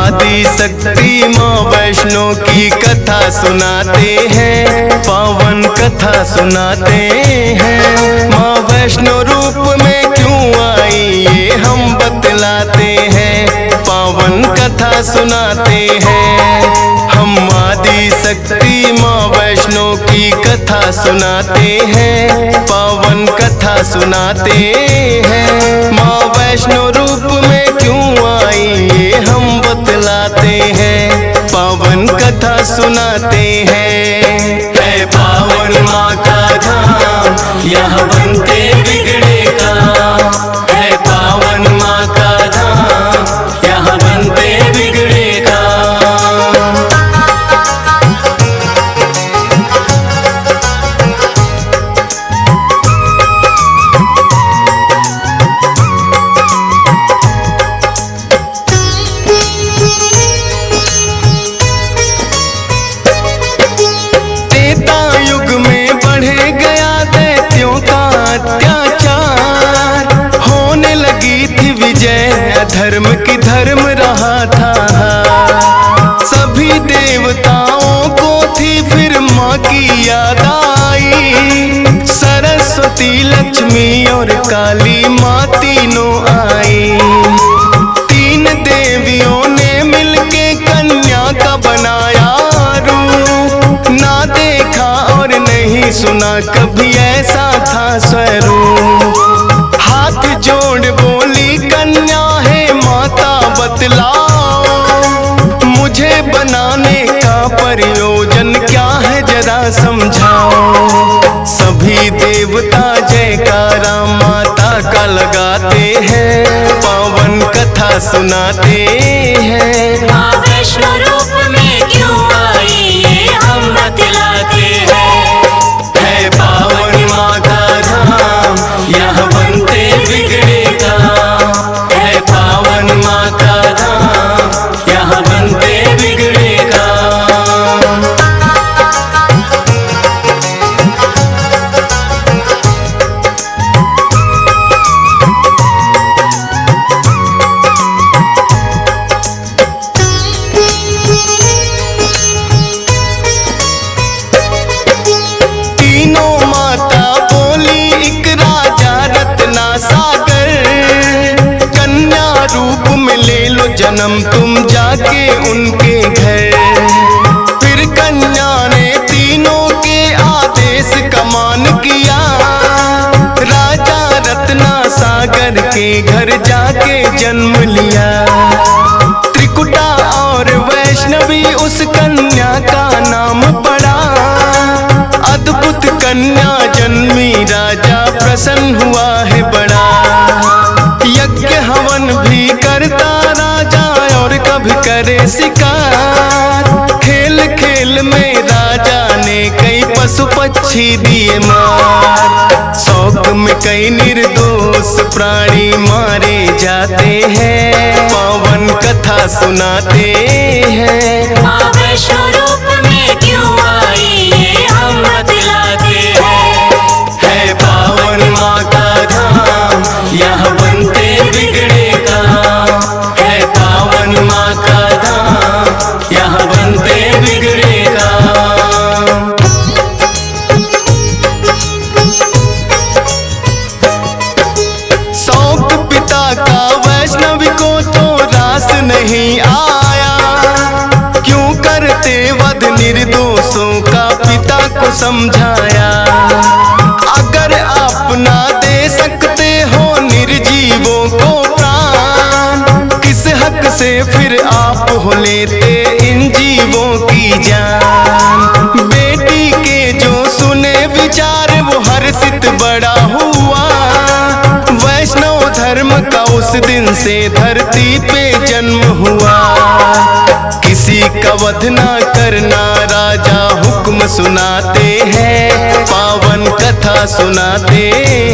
आदि शक्ति माँ वैष्णो की कथा सुनाते हैं, पावन कथा सुनाते हैं। माँ वैष्णो रूप में क्यों आई ये हम बतलाते हैं, पावन कथा सुनाते हैं। हम आदि शक्ति माँ वैष्णो की कथा सुनाते हैं, पावन कथा सुनाते हैं। माँ वैष्णो रूप में क्यों आई ये हम बतलाते हैं, पावन कथा सुनाते हैं। है पावन माँ का धाम, यहाँ बनते बिगड़े काम। है पावन माँ का धाम, यहाँ बनते बिगड़े काम। धर्म की धर्म रहा था, सभी देवताओं को थी फिर माँ की याद आई। सरस्वती लक्ष्मी और काली माँ तीनों आई। तीन देवियों ने मिलके कन्या का बनाया रूप, ना देखा और नहीं सुना कभी ऐसा था स्वरूप। हाथ जोड़ बोली कन्या है माता बतलाओ, मुझे बनाने का प्रयोजन क्या है जरा समझाओ। सभी देवता जयकारा माता का लगाते हैं, पावन कथा सुनाते हैं। माँ वैष्णो रूप में क्यों आई ये हम बतलाते हैं। है पावन माँ का धाम, यहाँ बनते बिगड़े काम। है पावन माँ का धाम, यहाँ बनते बिगड़े काम। तीनों माता बोली एक राजा रत्ना सागर, कन्या रूप में ले लो जन्म तुम जाके उनके घर। फिर कन्या ने तीनों के आदेश का मान किया, राजा रत्ना सागर के घर जाके जन्म लिया। त्रिकुटा और वैष्णवी उस कन्या का नाम पड़ा, अद्भुत कन्या जन्मी राजा प्रसन्न हुआ है बड़ा। यज्ञ हवन भी करता राजा और कभी करे शिकार। खेल खेल में राजा ने कई पशु पक्षी दिए मार। शौक में कई निर्दोष प्राणी मारे जाते हैं, पावन कथा सुनाते हैं। माँ वैष्णो रूप में क्यों आई ये हम बतलाते हैं। है पावन माँ का धाम, यहाँ बनते बिगड़े काम। है पावन माँ का धाम, यहाँ बनते बिगड़े काम। शौक पिता का वैष्णव को तो रास नहीं आया, क्यों करते वध निर्दोषों का पिता को समझाया। अगर आप ना दे सकते हो निर्जीवों को प्राण, किस हक से फिर आप हो लेते इन जीवों की जान। बेटी के जो सुने विचार वो हर्षित बड़ा हुआ, वैष्णव धर्म का उस दिन से धरती पे जन्म हुआ। किसी का वध ना करना राजा हुक्म सुनाते हैं, पावन कथा सुनाते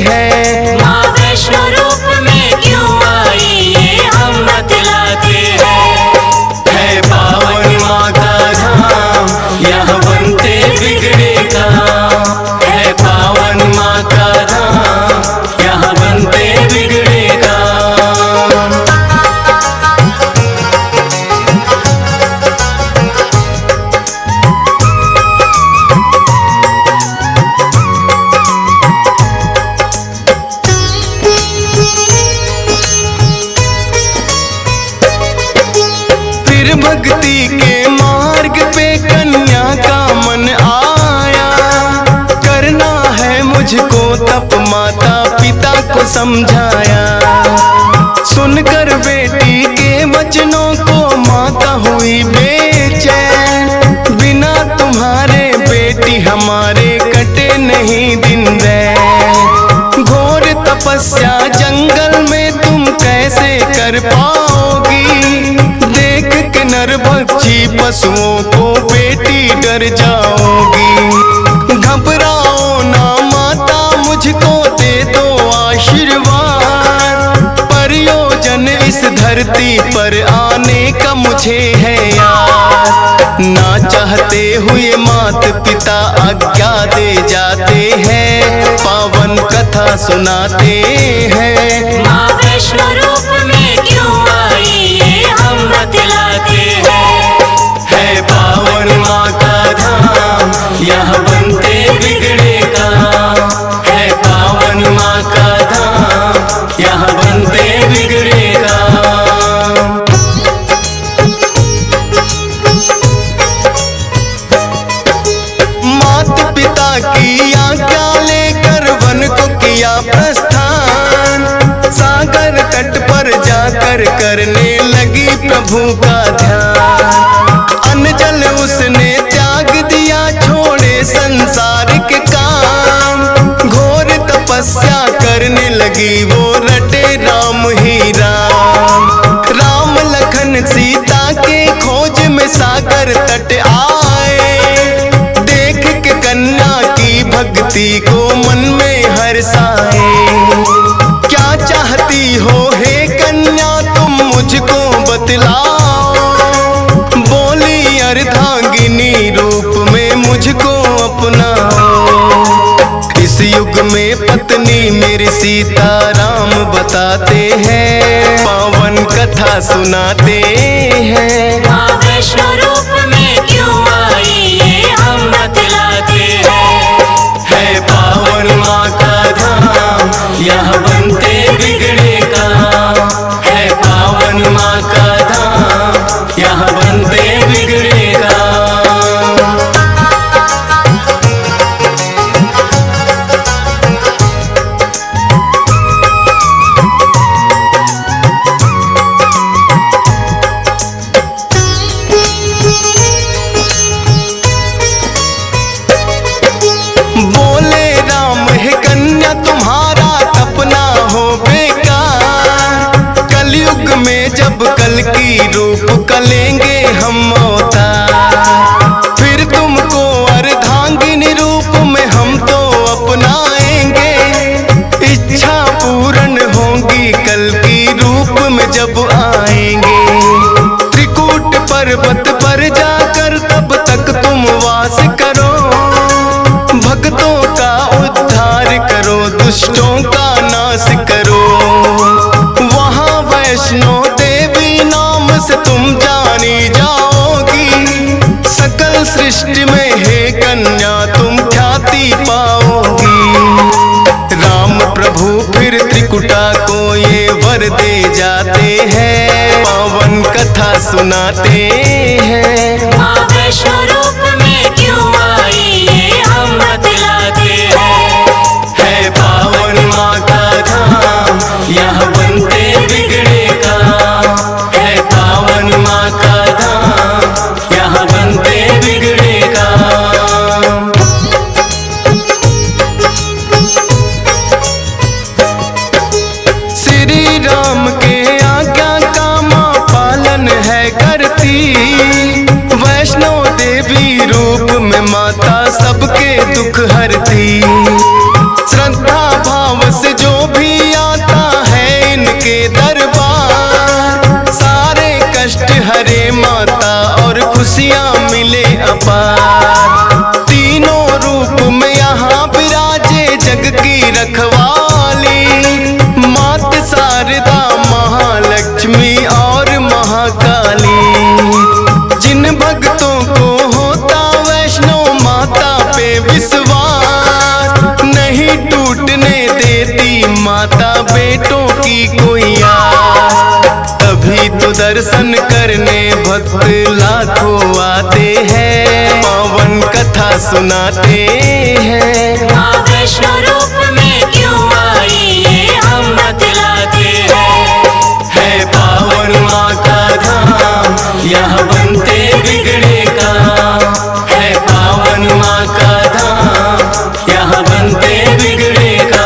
हैं। माँ वैष्णो रूप में क्यों आई ये हम बतलाते हैं। है पावन माँ का धाम, यहाँ बनते बिगड़े काम। है पावन माँ का धाम, यहाँ बनते बिगड़े काम। भक्ति के मार्ग पे कन्या का मन आया। करना है मुझको तप, माता पिता को समझाया। सुनकर बेटी के वचनों को माता हुई बेचैन। बिना तुम्हारे बेटी हमारे कटे नहीं दिन रैन। घोर तपस्या जंगल में तुम कैसे कर पाओगी। देख के नरभक्षी पशुओं को बेटी डर जाओगी। घबराओ ना माता, मुझको दे दो आशीर्वाद। प्रयोजन इस धरती पर आने का मुझे है याद। ना चाहते हुए माता पिता आज्ञा दे जाते हैं। पावन कथा सुनाते हैं। माँ वैष्णो रूप में क्यों आई ये हम बतलाते हैं। है पावन माँ का धाम, यहाँ बनते बिगड़े काम। है पावन माँ का धाम, यहाँ बनते बिगड़े काम। माता पिता की आज्ञा लेकर वन को किया प्रस्थान। सागर तट पर जाकर करने लगी प्रभु का ध्यान। अन्न जल उसने त्याग दिया, छोड़े संसार के काम। घोर तपस्या करने लगी वो, रटे राम ही राम। राम लखन सीता के खोज में सागर तट आए। देख के कन्या की भक्ति को मन में हर्षाए। क्या चाहती हो हे कन्या तुम मुझको बतलाओ। बोली अर्धांगिनी रूप में मुझको अपनाओ। इस युग में पत्नी मेरी सीता राम बताते हैं। पावन कथा सुनाते हैं। माँ वैष्णो रूप में क्यों आई ये हम बतलाते हैं। है पावन माँ का धाम, यहाँ बनते बिगड़े काम। है पावन माँ का धाम, यहाँ बनते बिगड़े काम। बोले राम है कन्या तुम्हारा तपना हो बेकार। कलयुग में जब कल की रूप कलेंगे हम अवतार। फिर तुमको अर्धांगिनी रूप में हम तो अपनाएंगे। इच्छा पूर्ण होगी कल की रूप में जब आएंगे। त्रिकूट पर्वत पर जाकर तब तक तुम वास करो। भक्तों का उद्धार करो, दुष्टों का नाश करो। वहाँ वैष्णो देवी नाम से तुम जानी जाओगी। सकल सृष्टि में हे कन्या तुम ख्याति पाओगी। राम प्रभु फिर त्रिकुटा को ये वर दे जाते हैं। पावन कथा सुनाते हैं। माँ वैष्णो रूप में क्यों आई ये हम बतलाते हैं। है पावन माँ का धाम, यहाँ बनते बिगड़े काम। है पावन माँ का धाम, यहाँ बनते बिगड़े काम। श्री राम के आज्ञा का माँ पालन है करती। वैष्णो देवी रूप में माता सबके दुख हरती। श्रद्धा भाव से जो भी आता है इनके दरबार। सारे कष्ट हरे माता और खुशियाँ मिले अपार। तीनों रूप में यहाँ विराजे जग की रखवाली। मात शारदा महालक्ष्मी और महाकाली। जिन भक्तों को होता वैष्णो माता पे विश्वास, नहीं टूटने देती माता बेटों की कोई आस। तभी तो दर्शन करने भक्त लाखों आते हैं, पावन कथा सुनाते हैं। माँ वैष्णो रूप में क्यों आई ये हम बतलाते हैं। है पावन माँ का धाम, यहाँ बनते बिगड़े काम। है पावन माँ का धाम, यहाँ बनते बिगड़े काम।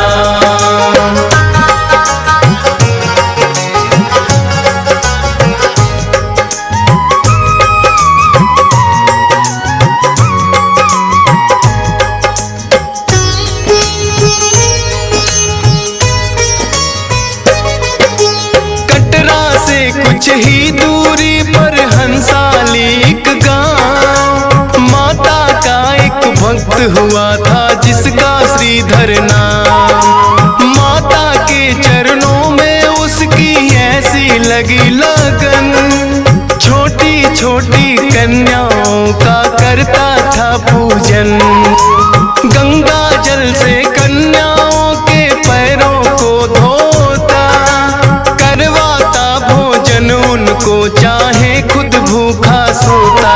कटरा से कुछ ही दूरी पर हंसाली एक गांव, माता का एक भक्त हुआ था जिसका श्रीधर नाम। माता के चरणों में उसकी ऐसी लगी लगन, छोटी छोटी कन्याओं का करता था पूजन। गंगा जल से कन्याओं के पैरों को धोता, करवाता भोजन उनको चाहे खुद भूखा सोता।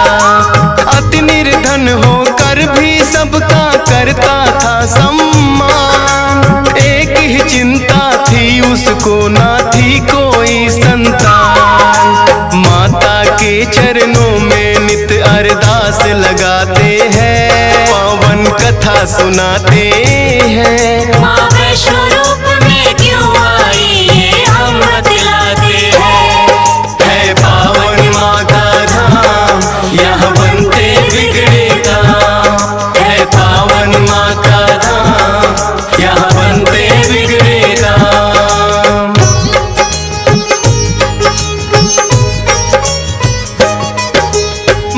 अति निर्धन होकर भी सबका करता था सम्मान, एक ही चिंता थी उसको ना थी कोई संतान। माता के चरणों में नित अरदास लगाते हैं, पावन कथा सुनाते हैं। माँ वैष्णो रूप में क्यों आई ये हम बतलाते हैं। है पावन माँ का धाम, यहाँ बनते बिगड़े काम। है पावन माँ का धाम, यहाँ बनते बिगड़े काम।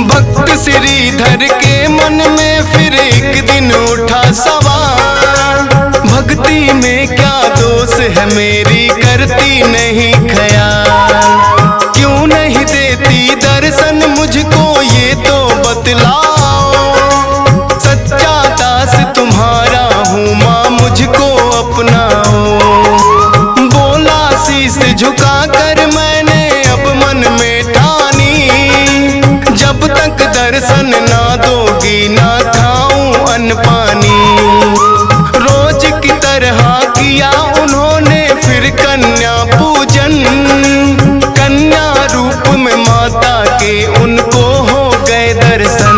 भक्त श्रीधर के मन में फिर एक दिन उठा सवाल, भक्ति में क्या दोष है मेरी करती नहीं ख्याल। क्यों नहीं देती दर्शन मुझको ये तो बतलाओ, सच्चा दास तुम्हारा हूँ माँ मुझको अपनाओ। बोला शीश झुका कर मैंने अब मन में ठानी, जब तक दर्शन ना दोगी ना खाऊं अन्न पानी। रोज की तरह किया उन्होंने फिर कन्या पूजन, कन्या रूप में माता के उनको हो गए दर्शन।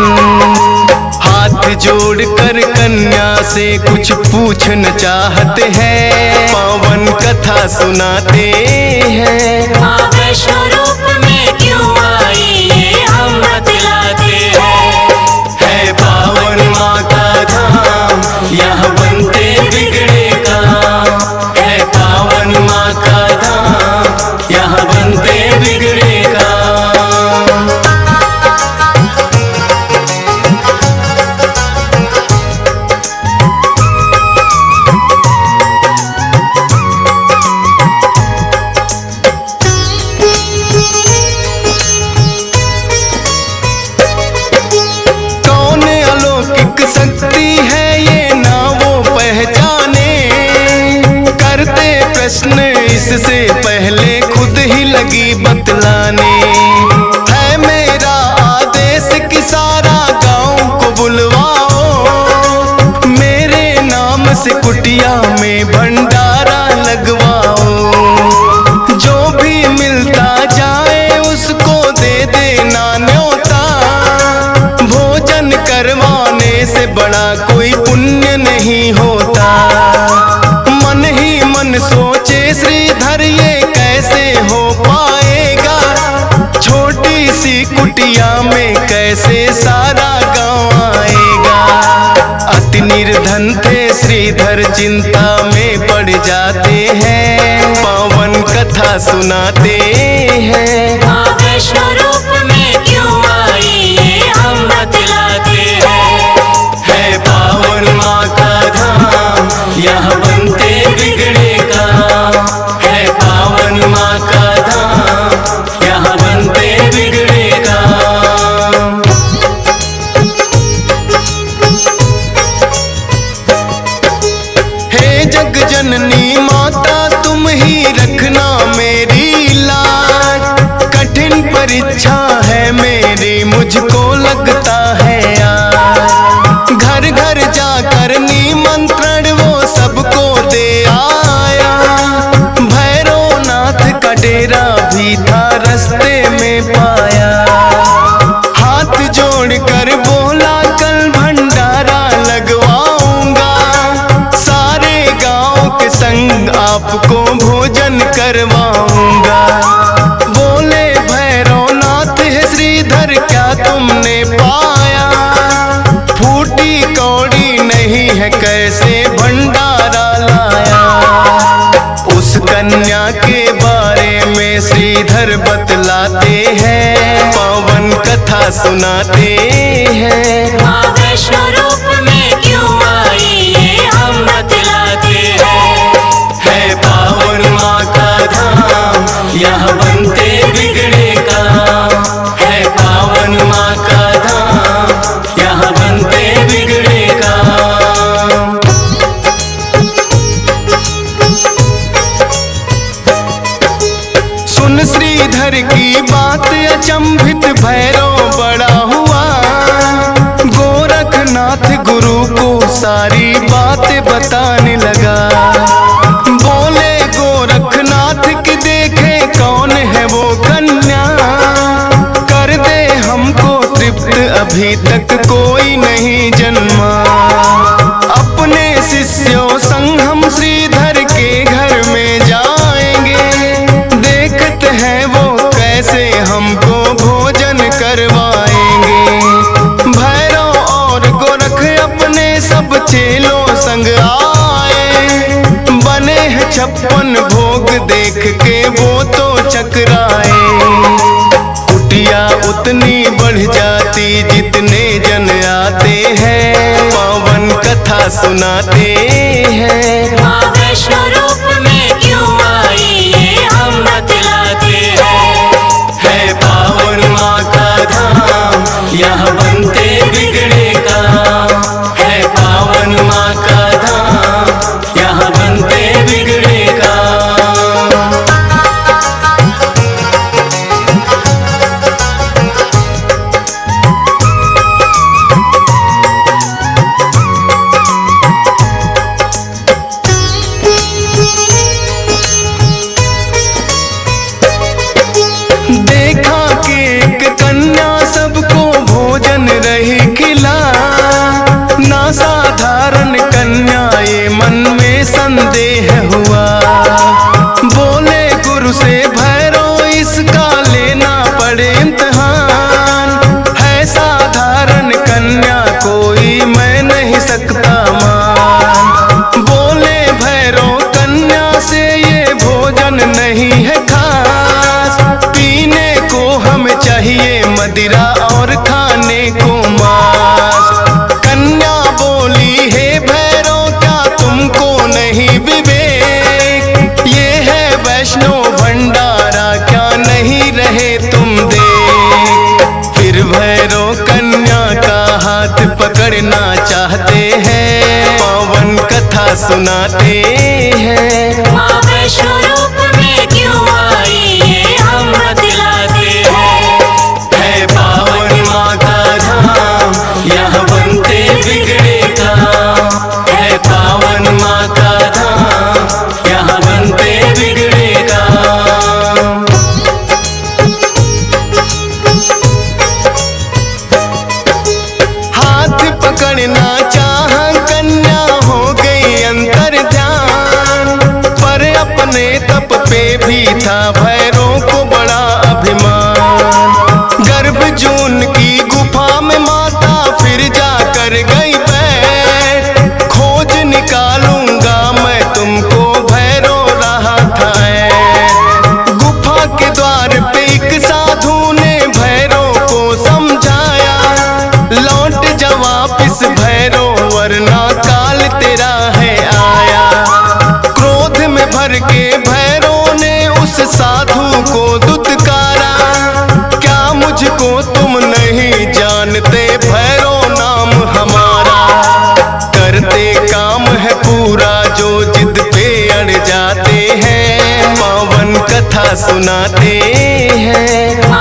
हाथ जोड़कर कन्या से कुछ पूछना चाहते हैं, पावन कथा सुनाते हैं। माँ वैष्णो रूप में क्यों आई ये हम बतलाते हैं। है पावन माँ का धाम, यहाँ बनते बिगड़े काम। है पावन माँ का धाम, यहाँ बनते बिगड़े काम। कौन अलौकिक शक्ति है ये ना वो पहचाने, करते प्रश्न इससे पहले खुद ही लगी बतलाने। है मेरा आदेश कि सारा गांव को बुलवाओ, मेरे नाम से कुटिया में भंडारा लगवाओ। जो भी मिलता जाए उसको दे देना न्योता, भोजन करवाने से बड़ा कोई पुण्य नहीं होता। मन ही मन सोचे श्रीधर ये कैसे हो पाएगा, छोटी सी कुटिया में कैसे सारा गांव आएगा। अति निर्धन थे श्रीधर चिंता में पड़ जाते हैं, पावन कथा सुनाते हैं। माँ वैष्णो रूप में क्यों आई ये हम बतलाते हैं। है पावन माँ का धाम, यहाँ बनते बिगड़े काम। है पावन माँ का धाम, यहाँ बनते बिगड़े काम। हे जग जननी माता तुम ही रखना मेरी लाज, परीक्षा है मेरी, मुझको लगता है यार। घर घर जाकर निमंत्रण वो सबको दे आया। भैरवनाथ का डेरा भी था रास्ते में पाया। हाथ जोड़कर बोला कल भंडारा लगवाऊंगा, सारे गांव के संग आपको भोजन करवाऊंगा। बोले भैरवनाथ है श्रीधर क्या तुमने पाया, फूटी कौड़ी नहीं है कैसे भंडारा लाया। उस कन्या के बारे में श्रीधर बतलाते हैं, पावन कथा सुनाते हैं। माँ वैष्णो रूप में क्यों आई ये हम बतलाते हैं। है पावन माँ का धाम, यहाँ बनते बिगड़े काम। है पावन माँ का धाम, यहाँ बनते बिगड़े काम। सुन श्रीधर की बात अचंभित भैरव बड़ा हुआ। गोरखनाथ गुरु को सारी बातें बताने लगा। बोले गोरखनाथ के देखे कौन है वो कन्या, कर दे हमको तृप्त अभी तक कोई नहीं जन्मा। अपने शिष्यों संग हम श्रीधर के घर में जाएंगे, देखते हैं वो कैसे हमको भोजन करवाएंगे। भैरव और गोरख अपने सब चेलों संग आए, बने हैं 56 भोग देख के वो तो चकराए। कुटिया उतनी बढ़ जाती जितने जन आते हैं, पावन कथा सुनाते हैं। माँ वैष्णो रूप में क्यों आई ये हम बतलाते हैं। है पावन माँ का धाम, यहाँ बनते बिगड़े काम। है पावन माँ का धाम, यहाँ बनते बिगड़े काम। देखा कि एक कन्या सबको भोजन रही खिला, ना साधारण कन्या ये मन में संदेह हुआ। बोले गुरु से भैरव इसका लेना पड़े इम्तिहान, है साधारण कन्या कोई मैं नहीं सकता मान। बोले भैरव कन्या से ये भोजन नहीं है खास, पीने को हमें चाहिए मदिरा और खाने को मांस। कन्या बोली हे भैरव क्या तुमको नहीं विवेक, ये है वैष्णो भंडारा क्या नहीं रहे तुम देख। फिर भैरव कन्या का हाथ पकड़ना चाहते हैं, पावन कथा सुनाते हैं। माँ वैष्णो रूप में क्यों आई ये हम बतलाते हैं। है पावन माँ का धाम, यहाँ बनते बिगड़े काम। है पावन माँ का धाम, यहाँ बनते बिगड़े काम। हाथ पकड़ना चाह कन्या हो गई अंतर ध्यान, पर अपने तप पे भी था भैरव को बड़ा अभिमान। गर्भ जून की गुफा में माता फिर जाकर गई बैठ, खोज निकालूंगा मैं तुमको भैरव रहा था ऐठ। गुफा के द्वार पे एक साधु ने भैरव को समझाया, लौट जा वापिस भैरव वरना काल तेरा है आया। क्रोध में भर के भैरव ने उस साधु को दुत्कारा, क्या मुझको तुम नहीं जानते भैरव नाम हमारा। करते काम है पूरा जो जिद पे अड़ जाते हैं, पावन कथा सुनाते हैं।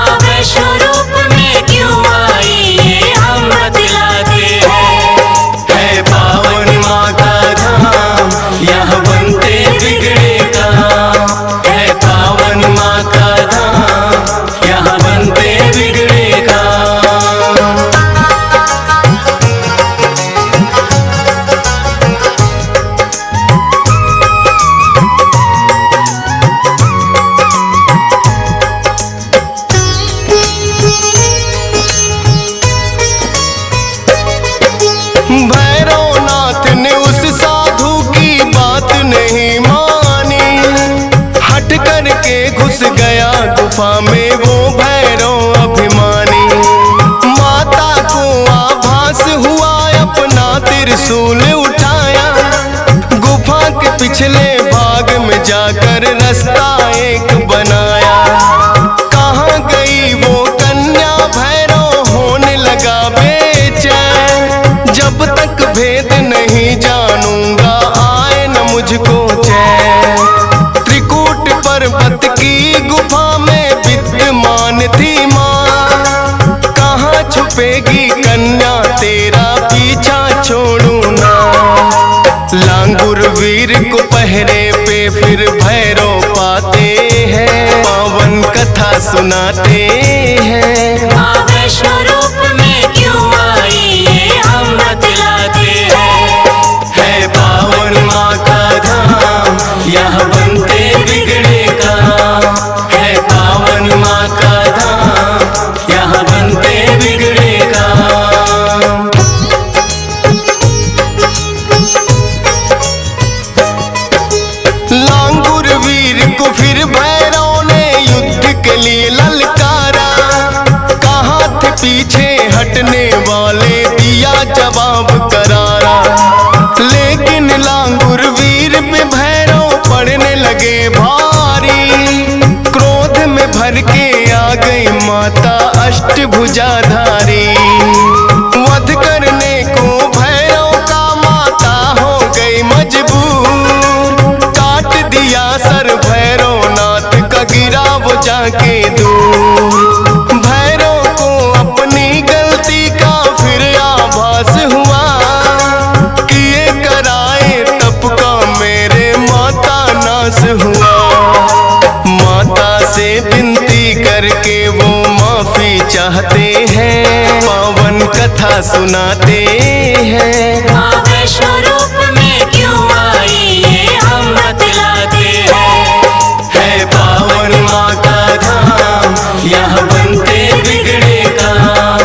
गुफा में वो भैरव अभिमानी। माता को आभास हुआ, अपना त्रिशूल उठाया, गुफा के पिछले भाग में जाकर रास्ता एक बनाया। कहाँ गई वो कन्या, भैरव होने लगा बेचैन। जब तक भेद नहीं जानूंगा आए न मुझको चैन। त्रिकूट पर्वत की गुफा में विद्यमान थी माँ, कहाँ छुपेगी कन्या तेरा पीछा छोड़ू ना। लांगुर वीर को पहरे पे फिर भैरव पाते हैं, पावन कथा सुनाते हैं। माँ वैष्णो रूप में क्यों आई ये हम बतलाते हैं। है पावन माँ का धाम, यहाँ बनते बिगड़े काम। है पावन माँ का धाम, यहाँ बनते बिगड़े काम। लांगुर वीर को फिर भैरव ने युद्ध के लिए ललकारा। कहाँ थे पीछे हटने वाले, दिया जवाब करारा। लेकिन लांगुर वीर पे भैरव पड़ने लगे भारी। क्रोध में भर के आ गई माता अष्टभुजाधारी। वध करने को भैरव का माता हो गई मजबूर। काट दिया सर भैरवनाथ का, गिरा वो जाके दूर। भैरव को अपनी गलती का फिर आभास हुआ, किए कराए तप का मेरे माता नाश हुआ। माता से विनती करके वो माफी चाहते हैं, पावन कथा सुनाते हैं। माँ वैष्णो रूप में क्यों आई ये हम बतलाते हैं। है पावन माँ का धाम, यहाँ बनते बिगड़े काम।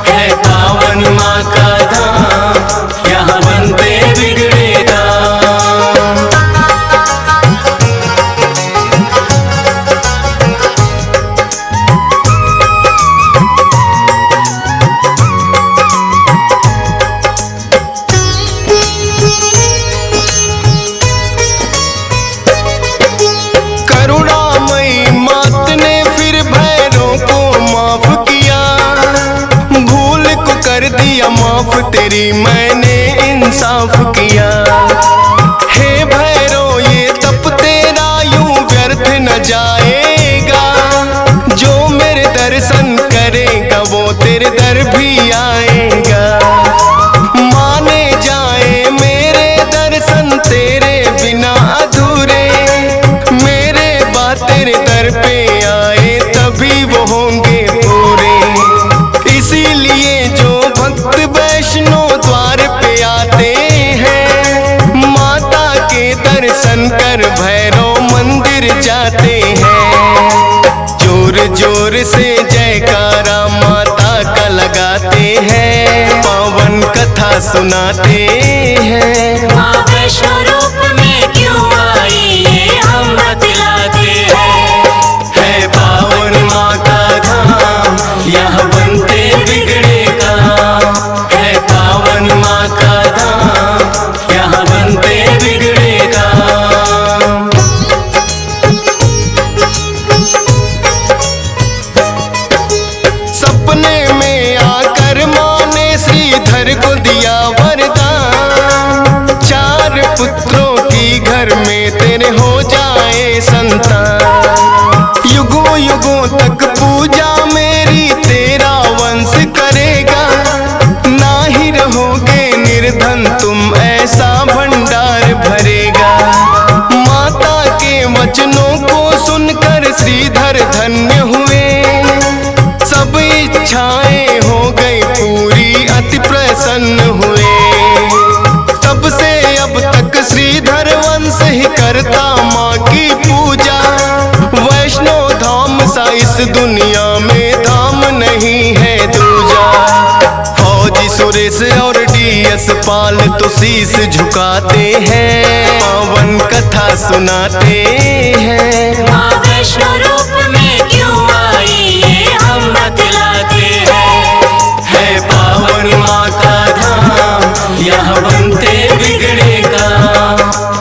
है पावन माँ का धाम, यहाँ बनते बिगड़े काम। करुणामयी मात ने फिर भैरव को माफ किया। भूल को कर दिया माफ, तेरी मैंने इंसाफ किया। हे भैरव ये तप तेरा यूं व्यर्थ न जाएगा। जो मेरे दर्शन करेगा वो तेरे दर भी आएगा। माने जाए मेरे दर्शन तेरे बिना अधूरे। मेरे बात तेरे दर पे आए तभी वो होंगे पूरे। इसीलिए जो भक्त वैष्णो द्वार पे आते हैं, माता के दर्शन कर भैरव मंदिर जाते हैं। जोर जोर से जयकारा माता का लगाते हैं, पावन कथा सुनाते हैं। माँ वैष्णो रूप में क्यों आई ये हम बतलाते हैं। है पावन माँ का धाम, यहाँ बनते बिगड़े काम। है पावन माँ का धाम, यहाँ बनते बिगड़े काम। सपने में आकर माँ ने श्रीधर को दिया वरदान। 4 पुत्रों की घर में तेरे हो जाए संतान। युगों युगों तक पूजा मेरी तेरा वंश करेगा। ना ही रहोगे निर्धन तुम, ऐसा भंडार भरेगा। माता के वचनों को सुनकर श्रीधर धन्य हुए। सब इच्छाएं हो गई पूरी, अति प्रसन्न हुए। तब से अब तक श्रीधर वंश ही करता माँ की पूजा। वैष्णो धाम सा इस दुनिया में धाम नहीं है दूजा। फौजी सुरेश और डीएस पाल तो शीश झुकाते हैं, पावन कथा सुनाते हैं। माँ वैष्णो रूप में क्यों